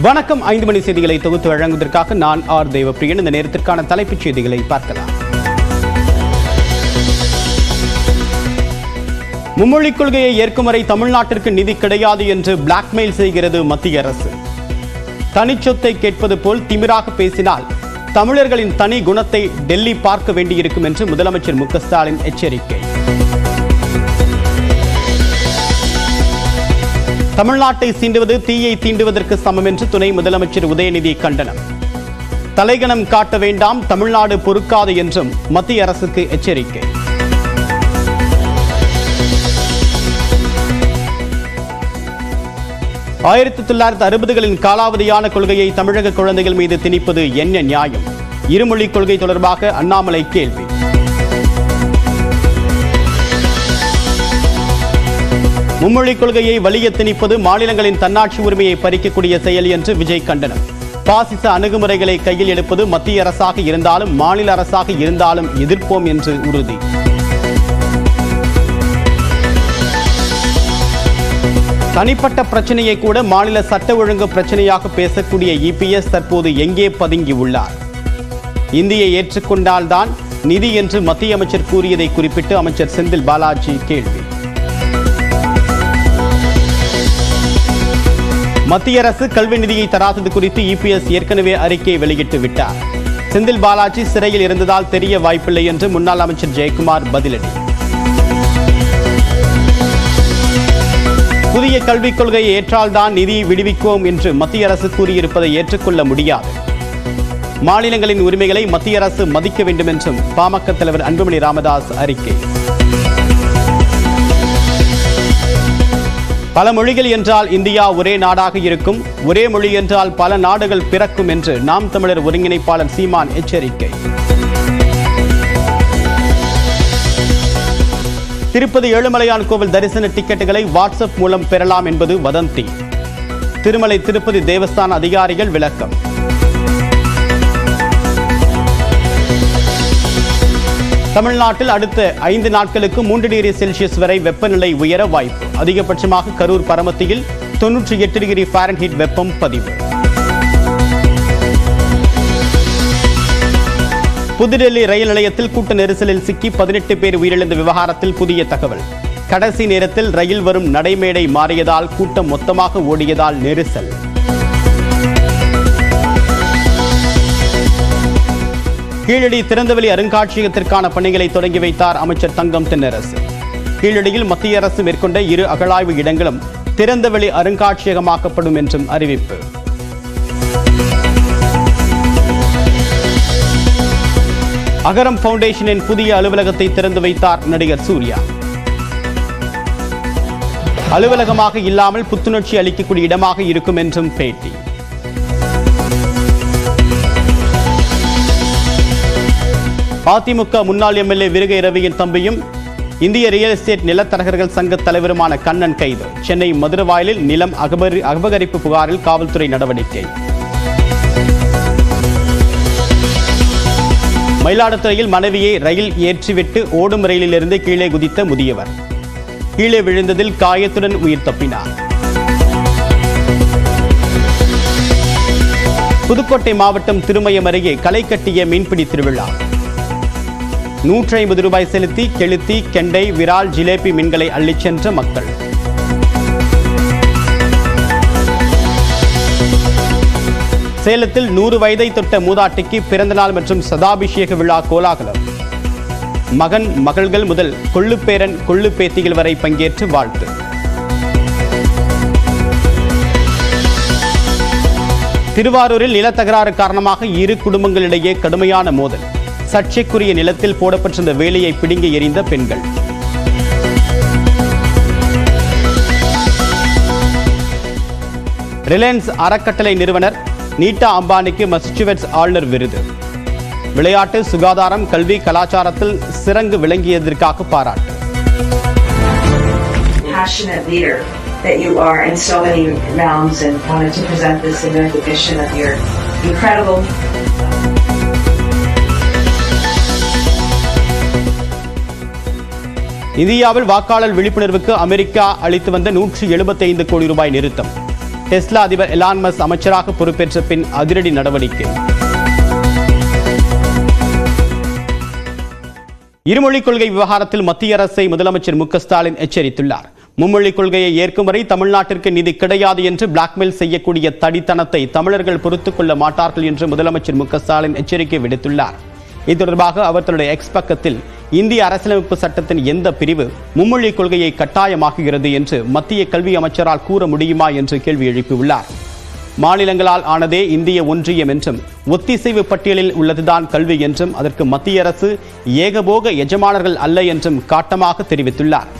வணக்கம். 5 மணி செய்திகளை தொகுத்து வழங்குவதற்காக நான் ஆர் தேவப்பிரியன். இந்த நேரத்திற்கான தலைப்புச் செய்திகளை பார்க்கலாம். மும்மொழிக் கொள்கையை ஏற்கும் வரை தமிழ்நாட்டிற்கு நிதி கிடையாது என்று பிளாக்மெயில் செய்கிறது மத்திய அரசு. தனிச்சொத்தை கேட்பது போல் திமிராக பேசினால் தமிழர்களின் தனி குணத்தை டெல்லி பார்க்க வேண்டியிருக்கும் என்று முதலமைச்சர் மு க ஸ்டாலின் எச்சரிக்கை. தமிழ்நாட்டை சீண்டுவது தீயை தீண்டுவதற்கு சமம் என்று துணை முதலமைச்சர் உதயநிதி கண்டனம். தலைகணம் காட்ட வேண்டாம், தமிழ்நாடு பொறுக்காது என்றும் மத்திய அரசுக்கு எச்சரிக்கை. ஆயிரத்தி 1960களின் காலாவதியான கொள்கையை தமிழக குழந்தைகள் மீது திணிப்பது என்ன நியாயம்? இருமொழிக் கொள்கை தொடர்பாக அண்ணாமலை கேள்வி. மும்மொழிக் கொள்கையை வலிய திணிப்பது மாநிலங்களின் தன்னாட்சி உரிமையை பறிக்கக்கூடிய செயல் என்று விஜய் கண்டனம். பாசிச அணுகுமுறைகளை கையில் எடுப்பது மத்திய அரசாக இருந்தாலும் மாநில அரசாக இருந்தாலும் எதிர்ப்போம் என்று உறுதி. தனிப்பட்ட பிரச்சனையை கூட மாநில சட்ட ஒழுங்கு பிரச்சனையாக பேசக்கூடிய இபிஎஸ் தற்போது எங்கே பதுங்கி உள்ளார்? இந்தியை ஏற்றுக்கொண்டால்தான் நிதி என்று மத்திய அமைச்சர் கூறியதை குறிப்பிட்டு அமைச்சர் செந்தில் பாலாஜி கேள்வி. மத்திய அரசு கல்வி நிதியை தராதது குறித்து இபிஎஸ் ஏற்கனவே அறிக்கையை வெளியிட்டு விட்டார். செந்தில் பாலாஜி சிறையில் இருந்ததால் தெரிய வாய்ப்பில்லை என்று முன்னாள் அமைச்சர் ஜெயக்குமார் பதிலடி. புதிய கல்விக் கொள்கையை ஏற்றால்தான் நிதி விடுவிக்குவோம் என்று மத்திய அரசு கூறியிருப்பதை ஏற்றுக்கொள்ள முடியாது. மாநிலங்களின் உரிமைகளை மத்திய அரசு மதிக்க வேண்டும் என்றும் பாமக தலைவர் அன்புமணி ராமதாஸ் அறிக்கை. பல மொழிகள் என்றால் இந்தியா ஒரே நாடாக இருக்கும், ஒரே மொழி என்றால் பல நாடுகள் பிறக்கும் என்று நாம் தமிழர் ஒருங்கிணைப்பாளர் சீமான் எச்சரிக்கை. திருப்பதி ஏழுமலையான் கோவில் தரிசன டிக்கெட்டுகளை வாட்ஸ்அப் மூலம் பெறலாம் என்பது வதந்தி. திருமலை திருப்பதி தேவஸ்தான அதிகாரிகள் விளக்கம். தமிழ்நாட்டில் அடுத்த 5 நாட்களுக்கு 3 டிகிரி செல்சியஸ் வரை வெப்பநிலை உயர வாய்ப்பு. அதிகபட்சமாக கரூர் பரமத்தியில் 98 டிகிரி ஃபாரன்ஹீட் வெப்பம் பதிவு. புதுடெல்லி ரயில் நிலையத்தில் கூட்ட நெரிசலில் சிக்கி 18 பேர் உயிரிழந்த விவகாரத்தில் புதிய தகவல். கடைசி நேரத்தில் ரயில் வரும் நடைமேடை மாறியதால் கூட்டம் மொத்தமாக ஓடியதால் நெரிசல். கீழடி திறந்தவெளி அருங்காட்சியகத்திற்கான பணிகளை தொடங்கி வைத்தார் அமைச்சர் தங்கம் தென்னரசு. கீழடியில் மத்திய அரசு மேற்கொண்ட 2 அகழாய்வு இடங்களும் திறந்தவெளி அருங்காட்சியகமாக்கப்படும் என்றும் அறிவிப்பு. அகரம் பவுண்டேஷனின் புதிய அலுவலகத்தை திறந்து வைத்தார் நடிகர் சூர்யா. அலுவலகமாக இல்லாமல் புத்துணர்ச்சி அளிக்கக்கூடிய இடமாக இருக்கும் என்றும் பேட்டி. அதிமுக முன்னாள் எம்எல்ஏ விருகை ரவியின் தம்பியும் இந்திய ரியல் எஸ்டேட் நிலத்தரகர்கள் சங்க தலைவருமான கண்ணன் கைது. சென்னை மதுரவாயலில் நிலம் அபகரிப்பு புகாரில் காவல்துறை நடவடிக்கை. மயிலாடுதுறையில் மனைவியை ரயில் ஏற்றிவிட்டு ஓடும் ரயிலிலிருந்து கீழே குதித்த முதியவர். கீழே விழுந்ததில் காயத்துடன் உயிர் தப்பினார். புதுக்கோட்டை மாவட்டம் திருமயம் அருகே களை கட்டிய மீன்பிடி திருவிழா. 150 ரூபாய் செலுத்தி கெளுத்தி, கெண்டை, விரால், ஜிலேபி மீன்களை அள்ளிச் சென்ற மக்கள். சேலத்தில் 100 வயதை தொட்ட மூதாட்டிக்கு பிறந்தநாள் மற்றும் சதாபிஷேக விழா கோலாகலம். மகன் மகள்கள் முதல் கொள்ளுப்பேரன் கொள்ளுப்பேத்திகள் வரை பங்கேற்று வாழ்த்து. திருவாரூரில் நிலத்தகராறு காரணமாக 2 குடும்பங்களிடையே கடுமையான மோதல். சர்ச்சைக்குரிய நிலத்தில் போடப்பட்டிருந்த வேலையை பிடுங்கி எறிந்த பெண்கள். ரிலையன்ஸ் அறக்கட்டளை நிறுவனர் நீட்டா அம்பானிக்கு மசாச்சுசெட்ஸ் ஆளுநர் விருது. விளையாட்டு, சுகாதாரம், கல்வி, கலாச்சாரத்தில் சிறந்து விளங்கியதற்காக பாராட்டு. That you are in so many realms and wanted to present this in recognition of your incredible. இந்தியாவில் வாக்காளர் விழிப்புணர்வுக்கு அமெரிக்கா அளித்து வந்த 175 கோடி ரூபாய் நிறுத்தம். டெஸ்லா அதிபர் எலான் மஸ்க் அமைச்சராக பொறுப்பேற்ற பின் அதிரடி நடவடிக்கை. இருமொழிக் கொள்கை விவகாரத்தில் மத்திய அரசை முதலமைச்சர் மு.க. ஸ்டாலின் எச்சரித்துள்ளார். மும்மொழிக் கொள்கையை ஏற்கும் வரை தமிழ்நாட்டிற்கு நிதி கிடையாது என்று பிளாக்மெயில் செய்யக்கூடிய தடித்தனத்தை தமிழர்கள் பொறுத்துக் கொள்ள மாட்டார்கள் என்று முதலமைச்சர் மு.க. ஸ்டாலின் எச்சரிக்கை விடுத்துள்ளார். இது தொடர்பாக அவர் தன்னுடைய எக்ஸ் பக்கத்தில் இந்திய அரசியலமைப்பு சட்டத்தின் எந்த பிரிவு மும்மொழிக் கொள்கையை கட்டாயமாக்குகிறது என்று மத்திய கல்வி அமைச்சரால் கூற முடியுமா என்று கேள்வி எழுப்பியுள்ளார். மாநிலங்களால் ஆனதே இந்திய ஒன்றியம் என்றும் ஒத்திசைவு பட்டியலில் உள்ளதுதான் கல்வி என்றும் அதற்கு மத்திய அரசு ஏகபோக எஜமானர்கள் அல்ல என்றும் காட்டமாக தெரிவித்துள்ளார்.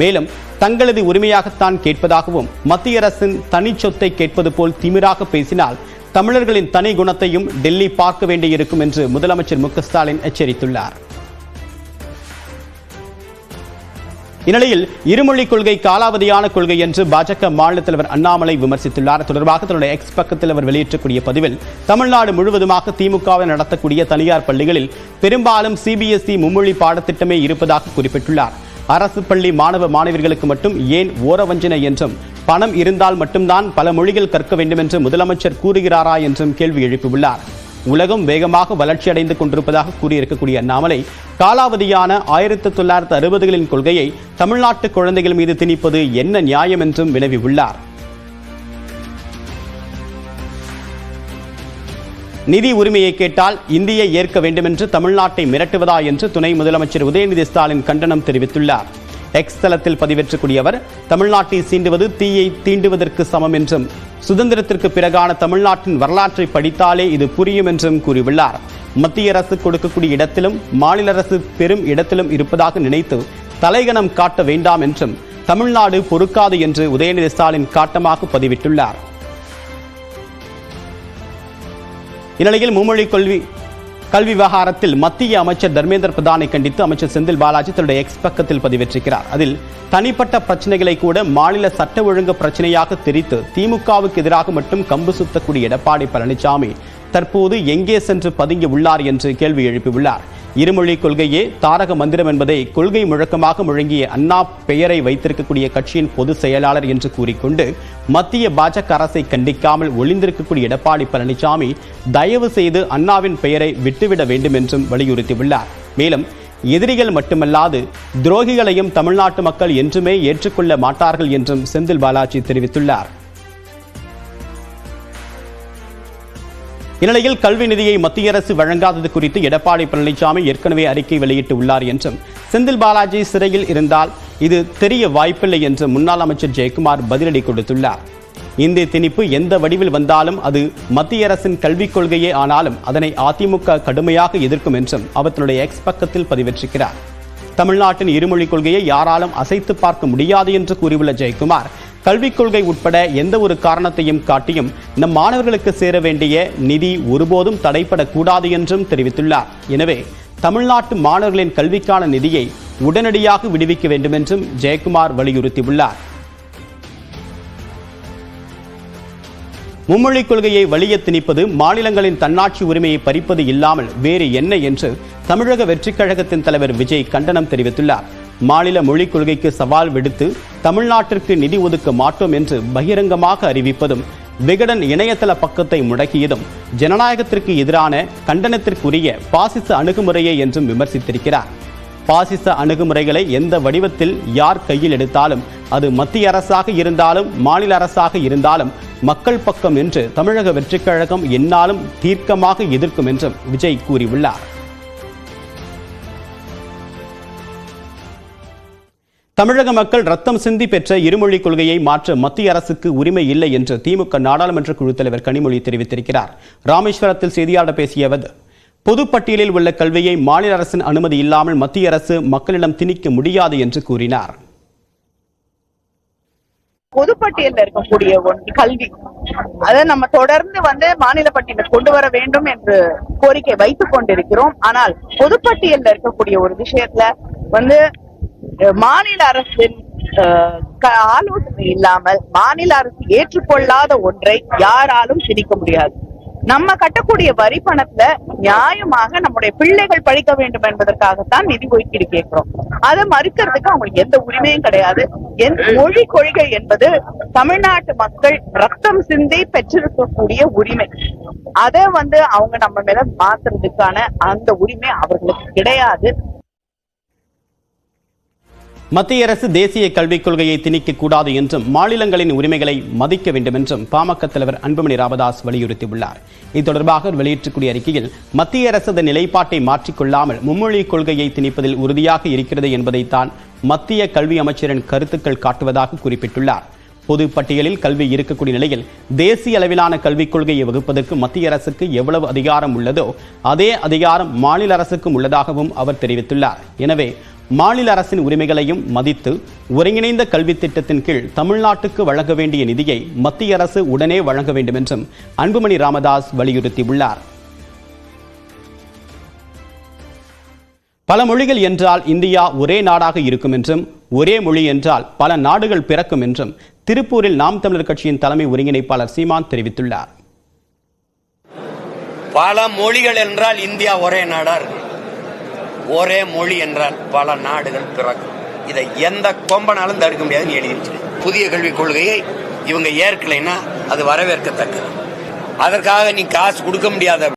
மேலும் தங்களது உரிமையாகத்தான் கேட்பதாகவும் மத்திய அரசின் தனி சொத்தை கேட்பது போல் திமிராக பேசினால் தமிழர்களின் தனி குணத்தையும் டெல்லி பார்க்க வேண்டியிருக்கும் என்று முதலமைச்சர் மு.க. ஸ்டாலின் எச்சரித்துள்ளார். இந்நிலையில் இருமொழிக் கொள்கை காலாவதியான கொள்கை என்று பாஜக மாநில தலைவர் அண்ணாமலை விமர்சித்துள்ளார். தொடர்பாக தன்னுடைய எக்ஸ் பக்கத்தில் அவர் வெளியிட்டக்கூடிய பதிவில் தமிழ்நாடு முழுவதுமாக திமுகவை நடத்தக்கூடிய தனியார் பள்ளிகளில் பெரும்பாலும் சிபிஎஸ்இ மும்மொழி பாடத்திட்டமே இருப்பதாக குறிப்பிட்டுள்ளார். அரசு பள்ளி மாணவ மாணவியர்களுக்கு மட்டும் ஏன் ஓரவஞ்சனை என்றும் பணம் இருந்தால் மட்டும்தான் பல மொழிகள் கற்க வேண்டும் என்று முதலமைச்சர் கூறுகிறாரா என்றும் கேள்வி எழுப்பியுள்ளார். உலகம் வேகமாக வளர்ச்சியடைந்து கொண்டிருப்பதாக கூறியிருக்கக்கூடிய அண்ணாமலை காலாவதியான 1960களின் கொள்கையை தமிழ்நாட்டு குழந்தைகள் மீது திணிப்பது என்ன நியாயம் என்றும் வினவியுள்ளார். நிதி உரிமையை கேட்டால் இந்தியை ஏற்க வேண்டும் என்று தமிழ்நாட்டை மிரட்டுவதா என்று துணை முதலமைச்சர் உதயநிதி ஸ்டாலின் கண்டனம் தெரிவித்துள்ளார். எக்ஸ் தளத்தில் பதிவேற்றக்கூடிய அவர் தமிழ்நாட்டை சீண்டுவது தீயை தீண்டுவதற்கு சமம் என்றும் சுதந்திரத்திற்கு பிறகான தமிழ்நாட்டின் வரலாற்றை படித்தாலே இது புரியும் என்றும் கூறியுள்ளார். மத்திய அரசு கொடுக்கக்கூடிய இடத்திலும் மாநில அரசு பெரும் இடத்திலும் இருப்பதாக நினைத்து தலைகணம் காட்ட வேண்டாம் என்றும் தமிழ்நாடு பொறுக்காது என்று உதயநிதி ஸ்டாலின் காட்டமாக பதிவிட்டுள்ளார். இந்நிலையில் மும்மொழி கல்வி விவகாரத்தில் மத்திய அமைச்சர் தர்மேந்திர பிரதானை கண்டித்து அமைச்சர் செந்தில் பாலாஜி தன்னுடைய எக்ஸ் பக்கத்தில் பதிவேற்றிருக்கிறார். அதில் தனிப்பட்ட பிரச்சனைகளை கூட மாநில சட்ட ஒழுங்கு பிரச்சனையாக தெரித்து திமுகவுக்கு எதிராக மட்டும் கம்பு சுத்தக்கூடிய எடப்பாடி பழனிசாமி தற்போது எங்கே சென்று பதுங்கி உள்ளார் என்று கேள்வி எழுப்பியுள்ளார். இருமொழிக் கொள்கையே தாரக மந்திரம் என்பதை கொள்கை முழக்கமாக முழங்கிய அண்ணா பெயரை வைத்திருக்கக்கூடிய கட்சியின் பொதுச் செயலாளர் என்று கூறிக்கொண்டு மத்திய பாஜக அரசை கண்டிக்காமல் ஒளிந்திருக்கக்கூடிய எடப்பாடி பழனிசாமி தயவு செய்து அண்ணாவின் பெயரை விட்டுவிட வேண்டும் என்றும் வலியுறுத்தியுள்ளார். மேலும் எதிரிகள் மட்டுமல்லாது துரோகிகளையும் தமிழ்நாட்டு மக்கள் என்றுமே ஏற்றுக்கொள்ள மாட்டார்கள் என்றும் செந்தில் பாலாஜி தெரிவித்துள்ளார். இந்நிலையில் கல்வி நிதியை மத்திய அரசு வழங்காதது குறித்து எடப்பாடி பழனிசாமி ஏற்கனவே அறிக்கை வெளியிட்டுள்ளார் என்றும் செந்தில் பாலாஜி சிறையில் இருந்தால் இது தெரிய வாய்ப்பில்லை என்று முன்னாள் அமைச்சர் ஜெயக்குமார் பதிலடி கொடுத்துள்ளார். இந்திய திணிப்பு எந்த வடிவில் வந்தாலும் அது மத்திய அரசின் கல்விக் கொள்கையே ஆனாலும் அதனை அதிமுக கடுமையாக எதிர்க்கும் என்றும் அவர் தன்னுடைய எக்ஸ் பக்கத்தில் பதிவேற்றிருக்கிறார். தமிழ்நாட்டின் இருமொழிக் கொள்கையை யாராலும் அசைத்து பார்க்க முடியாது என்று கூறியுள்ள ஜெயக்குமார் கல்விக் கொள்கை உட்பட எந்த ஒரு காரணத்தையும் காட்டியும் நம் மாணவர்களுக்கு சேர வேண்டிய நிதி ஒருபோதும் தடைப்படக்கூடாது என்றும் தெரிவித்துள்ளார். எனவே தமிழ்நாட்டு மாணவர்களின் கல்விக்கான நிதியை உடனடியாக விடுவிக்க வேண்டும் என்றும் ஜெயக்குமார் வலியுறுத்தியுள்ளார். மும்மொழிக் கொள்கையை வலிய திணிப்பது மாநிலங்களின் தன்னாட்சி உரிமையை பறிப்பது இல்லாமல் வேறு என்ன என்று தமிழக வெற்றிக் கழகத்தின் தலைவர் விஜய் கண்டனம் தெரிவித்துள்ளார். மாநில மொழிக் கொள்கைக்கு சவால் விடுத்து தமிழ்நாட்டிற்கு நிதி ஒதுக்க மாட்டோம் என்று பகிரங்கமாக அறிவிப்பதும் விகடன் இணையதள பக்கத்தை முடக்கியதும் ஜனநாயகத்திற்கு எதிரான கண்டனத்திற்குரிய பாசிச அணுகுமுறையே என்றும் விமர்சித்திருக்கிறார். பாசிச அணுகுமுறைகளை எந்த வடிவத்தில் யார் கையில் எடுத்தாலும் அது மத்திய அரசாக இருந்தாலும் மாநில அரசாக இருந்தாலும் மக்கள் பக்கம் என்று தமிழக வெற்றிக் கழகம் எந்நாளும் தீர்க்கமாக எதிர்க்கும் என்றும் விஜய் கூறியுள்ளார். தமிழக மக்கள் ரத்தம் சிந்தி பெற்ற இருமொழிக் கொள்கையை மாற்ற மத்திய அரசுக்கு உரிமை இல்லை என்று திமுக நாடாளுமன்ற குழு தலைவர் கனிமொழி தெரிவித்திருக்கிறார். ராமேஸ்வரத்தில் செய்தியாளர் பேசிய அவர் பொதுப்பட்டியலில் உள்ள கல்வியை மாநில அரசின் அனுமதி இல்லாமல் மத்திய அரசு மக்களிடம் திணிக்க முடியாது என்று கூறினார். பொதுப்பட்டியலில் இருக்கக்கூடிய கல்வி அதை நம்ம தொடர்ந்து மாநில பட்டியலில் கொண்டு வர வேண்டும் என்று கோரிக்கை வைத்துக் கொண்டிருக்கிறோம். ஆனால் பொதுப்பட்டியலில் இருக்கக்கூடிய ஒரு விஷயத்துல மாநில அரசின் ஆலோசனை இல்லாமல் மாநில அரசு ஏற்றுக்கொள்ளாத ஒன்றை யாராலும் திணிக்க முடியாது. நம்ம கட்டக்கூடிய வரி பணத்துல நியாயமாக நம்முடைய பிள்ளைகள் படிக்க வேண்டும் என்பதற்காகத்தான் நிதி ஒதுக்கீடு கேட்கிறோம். அதை மறுக்கிறதுக்கு அவங்களுக்கு எந்த உரிமையும் கிடையாது. மொழி கொள்கை என்பது தமிழ்நாட்டு மக்கள் ரத்தம் சிந்தி பெற்றிருக்கக்கூடிய உரிமை. அதை அவங்க நம்ம மேல மாத்துறதுக்கான அந்த உரிமை அவர்களுக்கு கிடையாது. மத்திய அரசு தேசிய கல்விக் கொள்கையை திணிக்க கூடாது என்றும் மாநிலங்களின் உரிமைகளை மதிக்க வேண்டும் என்றும் பாமக தலைவர் அன்புமணி ராமதாஸ் வலியுறுத்தியுள்ளார். இது தொடர்பாக வெளியிட்டுக்கூடிய அறிக்கையில் மத்திய அரசு அதன் நிலைப்பாட்டை மாற்றிக்கொள்ளாமல் மும்மொழி கொள்கையை திணிப்பதில் உறுதியாக இருக்கிறது என்பதைத்தான் மத்திய கல்வி அமைச்சரின் கருத்துக்கள் காட்டுவதாக குறிப்பிட்டுள்ளார். பொது பட்டியலில் கல்வி இருக்கக்கூடிய நிலையில் தேசிய அளவிலான கல்விக் கொள்கையை வகுப்பதற்கு மத்திய அரசுக்கு எவ்வளவு அதிகாரம் உள்ளதோ அதே அதிகாரம் மாநில அரசுக்கும் உள்ளதாகவும் அவர் தெரிவித்துள்ளார். எனவே மாநில அரசின் உரிமைகளையும் மதித்து ஒருங்கிணைந்த கல்வி திட்டத்தின் கீழ் தமிழ்நாட்டுக்கு வழங்க வேண்டிய நிதியை மத்திய அரசு உடனே வழங்க வேண்டும் என்றும் அன்புமணி ராமதாஸ் வலியுறுத்தியுள்ளார். பல மொழிகள் என்றால் இந்தியா ஒரே நாடாக இருக்கும் என்றும் ஒரே மொழி என்றால் பல நாடுகள் பிறக்கும் என்றும் திருப்பூரில் நாம் தமிழர் கட்சியின் தலைமை ஒருங்கிணைப்பாளர் சீமான் தெரிவித்துள்ளார். பல மொழிகள் என்றால் இந்தியா ஒரே நாடா இருக்கு, ஒரே மொழி என்றால் பல நாடுகள் பிறக்கும். இதை எந்த கொம்பனாலும் தடுக்க முடியாதுன்னு எழுதி வச்சு புதிய கல்விக் கொள்கையை இவங்க ஏற்கலைன்னா அது வரவேற்கத்தக்கது. அதற்காக நீ காசு கொடுக்க முடியாத